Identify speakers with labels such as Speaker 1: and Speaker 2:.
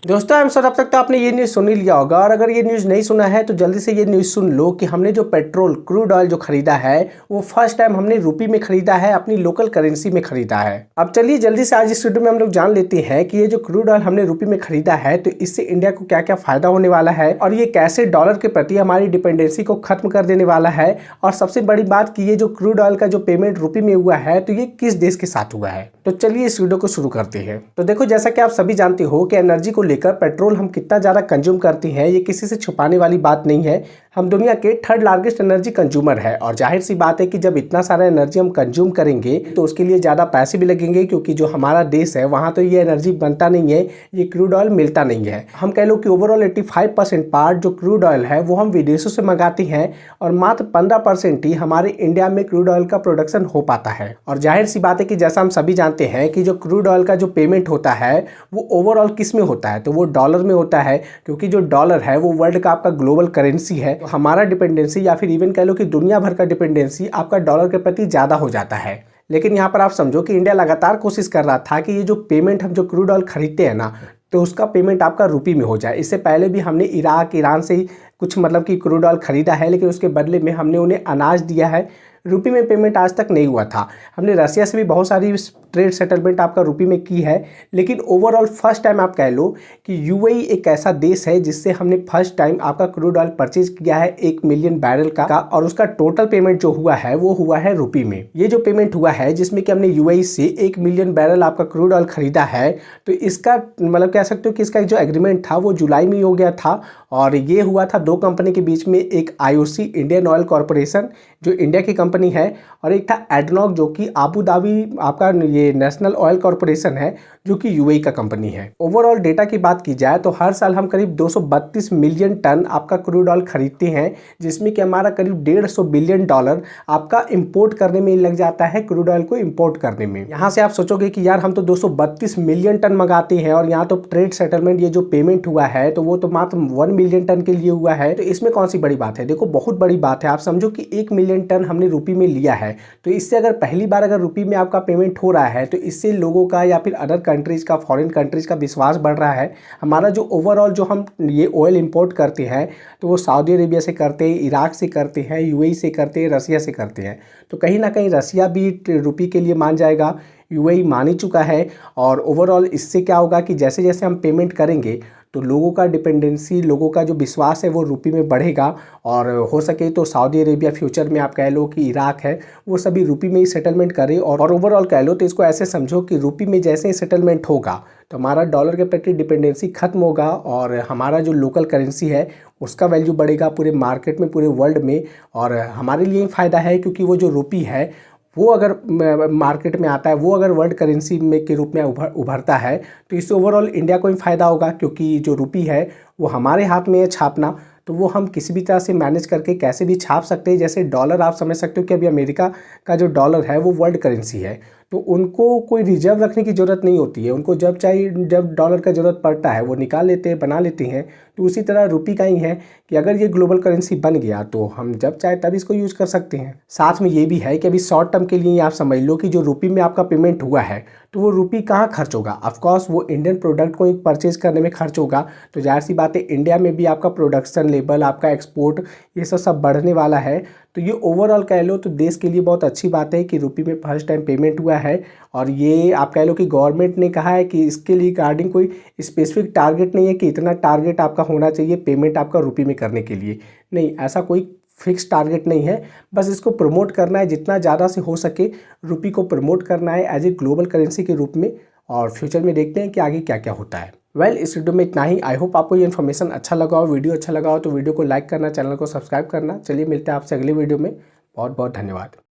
Speaker 1: दोस्तों M sir, अब तक तो आपने ये न्यूज़ सुन ही लिया होगा, और अगर ये न्यूज़ नहीं सुना है तो जल्दी से ये न्यूज़ सुन लो कि हमने जो पेट्रोल क्रूड ऑयल जो खरीदा है वो फर्स्ट टाइम हमने रुपये में खरीदा है, अपनी लोकल करेंसी में खरीदा है। अब चलिए जल्दी से आज इस वीडियो में हम लोग जान लेते हैं कि ये जो क्रूड ऑयल हमने रुपये में खरीदा है तो इससे इंडिया को क्या क्या फायदा होने वाला है, और ये कैसे डॉलर के प्रति हमारी डिपेंडेंसी को खत्म कर देने वाला है। और सबसे बड़ी बात कि ये जो क्रूड ऑयल का जो पेमेंट रुपये में हुआ है तो ये किस देश के साथ हुआ है। तो चलिए इस वीडियो को शुरू करते हैं। तो देखो, जैसा कि आप सभी जानते हो कि एनर्जी को लेकर पेट्रोल हम कितना ज़्यादा कंज्यूम करते हैं ये किसी से छुपाने वाली बात नहीं है। हम दुनिया के थर्ड लार्जेस्ट एनर्जी कंज्यूमर है, और जाहिर सी बात है कि जब इतना सारा एनर्जी हम कंज्यूम करेंगे तो उसके लिए ज़्यादा पैसे भी लगेंगे, क्योंकि जो हमारा देश है वहाँ तो ये एनर्जी बनता नहीं है, ये क्रूड ऑयल मिलता नहीं है। हम कह लो कि ओवरऑल 85% पार्ट जो क्रूड ऑयल है वो हम विदेशों से मंगाते हैं, और मात्र 15% ही हमारे इंडिया में क्रूड ऑयल का प्रोडक्शन हो पाता है। और जाहिर सी बात है कि जैसा हम सभी जानते हैं कि जो क्रूड ऑयल का जो पेमेंट होता है वो ओवरऑल किस में होता है, तो वो डॉलर में होता है, क्योंकि जो डॉलर है वो वर्ल्ड का आपका ग्लोबल करेंसी है। तो हमारा डिपेंडेंसी या फिर इवन कह लो कि दुनिया भर का डिपेंडेंसी आपका डॉलर के प्रति ज़्यादा हो जाता है। लेकिन यहाँ पर आप समझो कि इंडिया लगातार कोशिश कर रहा था कि ये जो पेमेंट हम जो क्रूड ऑयल खरीदते हैं ना, तो उसका पेमेंट आपका रुपये में हो जाए। इससे पहले भी हमने इराक ईरान से ही कुछ मतलब कि क्रूड ऑयल खरीदा है, लेकिन उसके बदले में हमने उन्हें अनाज दिया है, रुपये में पेमेंट आज तक नहीं हुआ था। हमने रसिया से भी बहुत सारी ट्रेड सेटलमेंट आपका रुपये में की है, लेकिन ओवरऑल फर्स्ट टाइम आप कह लो कि यूएई एक ऐसा देश है जिससे हमने फर्स्ट टाइम आपका क्रूड ऑयल परचेज किया है 1 मिलियन बैरल का, और उसका टोटल पेमेंट जो हुआ है वो हुआ है रुपये में। ये जो पेमेंट हुआ है जिसमें कि हमने यूएई से 1 मिलियन बैरल आपका क्रूड ऑयल खरीदा है, तो इसका मतलब कह सकते हो कि इसका जो एग्रीमेंट था वो जुलाई में ही हो गया था, और ये हुआ था दो कंपनी के बीच में, एक आईओसी इंडियन ऑयल कॉरपोरेशन जो इंडिया की कंपनी है, और एक था एडनॉक जो कि आबू धाबी आपका ये नेशनल ऑयल कॉरपोरेशन है जो कि यूएई का कंपनी है। ओवरऑल डेटा की बात की जाए तो हर साल हम करीब 232 मिलियन टन आपका क्रूड ऑयल खरीदते हैं, जिसमें कि हमारा करीब 150 बिलियन डॉलर आपका इंपोर्ट करने में लग जाता है, क्रूड ऑयल को इंपोर्ट करने में। यहाँ से आप सोचोगे कि यार हम तो 232 मिलियन टन मंगाते हैं, और यहाँ तो ट्रेड सेटलमेंट ये जो पेमेंट हुआ है तो वो तो मात्र 1 मिलियन टन के लिए हुआ है, तो इसमें कौन सी बड़ी बात है। देखो बहुत बड़ी बात है। आप समझो कि 1 मिलियन टन हमने रुपये में लिया है, तो इससे अगर पहली बार अगर रुपये में आपका पेमेंट हो रहा है तो इससे लोगों का या फिर अदर कंट्रीज़ का, फॉरेन कंट्रीज़ का विश्वास बढ़ रहा है। हमारा जो ओवरऑल जो हम ये ऑयल इंपोर्ट करते हैं तो वो सऊदी अरेबिया से करते हैं, इराक से करते हैं, यूएई से करते हैं, रसिया से करते हैं, तो कहीं ना कहीं रसिया भी रुपये के लिए मान जाएगा, यूएई मान ही चुका है। और ओवरऑल इससे क्या होगा कि जैसे जैसे हम पेमेंट करेंगे तो लोगों का डिपेंडेंसी, लोगों का जो विश्वास है वो रुपये में बढ़ेगा, और हो सके तो सऊदी अरेबिया, फ्यूचर में आप कह लो कि इराक है, वो सभी रुपये में ही सेटलमेंट करे। और ओवरऑल कह लो तो इसको ऐसे समझो कि रुपये में जैसे ही सेटलमेंट होगा तो हमारा डॉलर के प्रति डिपेंडेंसी खत्म होगा, और हमारा जो लोकल करेंसी है उसका वैल्यू बढ़ेगा पूरे मार्केट में, पूरे वर्ल्ड में। और हमारे लिए ही फ़ायदा है, क्योंकि वो जो रुपये है वो अगर मार्केट में आता है, वो अगर वर्ल्ड करेंसी में के रूप में उभरता है, तो इससे ओवरऑल इंडिया को भी फ़ायदा होगा, क्योंकि जो रुपये है वो हमारे हाथ में है छापना, तो वो हम किसी भी तरह से मैनेज करके कैसे भी छाप सकते हैं। जैसे डॉलर आप समझ सकते हो कि अभी अमेरिका का जो डॉलर है वो वर्ल्ड करेंसी है, तो उनको कोई रिजर्व रखने की ज़रूरत नहीं होती है। उनको जब चाहिए, जब डॉलर का ज़रूरत पड़ता है वो निकाल लेते हैं, बना लेते हैं। तो उसी तरह रुपये का ही है कि अगर ये ग्लोबल करेंसी बन गया तो हम जब चाहे तब इसको यूज़ कर सकते हैं। साथ में ये भी है कि अभी शॉर्ट टर्म के लिए आप समझ लो कि जो रुपये में आपका पेमेंट हुआ है तो वो रुपये कहाँ खर्च होगा। ऑफकोर्स वो इंडियन प्रोडक्ट को परचेज करने में खर्च होगा, तो जाहिर सी बात है इंडिया में भी आपका प्रोडक्शन लेवल, आपका एक्सपोर्ट, ये सब बढ़ने वाला है। तो ये ओवरऑल कह लो तो देश के लिए बहुत अच्छी बात है कि रुपये में फर्स्ट टाइम पेमेंट हुआ है। और ये आप कह लो कि गवर्नमेंट ने कहा है कि इसके लिए रिगार्डिंग कोई स्पेसिफिक टारगेट नहीं है कि इतना टारगेट आपका होना चाहिए पेमेंट आपका रुपये में करने के लिए। नहीं, ऐसा कोई फिक्स टारगेट नहीं है, बस इसको प्रमोट करना है, जितना ज़्यादा से हो सके रुपये को प्रमोट करना है एज ए ग्लोबल करेंसी के रूप में। और फ्यूचर में देखते हैं कि आगे क्या क्या होता है। इस वीडियो में इतना ही। आई होप आपको ये इन्फॉर्मेशन अच्छा लगा हो, वीडियो अच्छा लगा हो तो वीडियो को लाइक करना, चैनल को सब्सक्राइब करना। चलिए मिलते हैं आपसे अगले वीडियो में। बहुत बहुत धन्यवाद।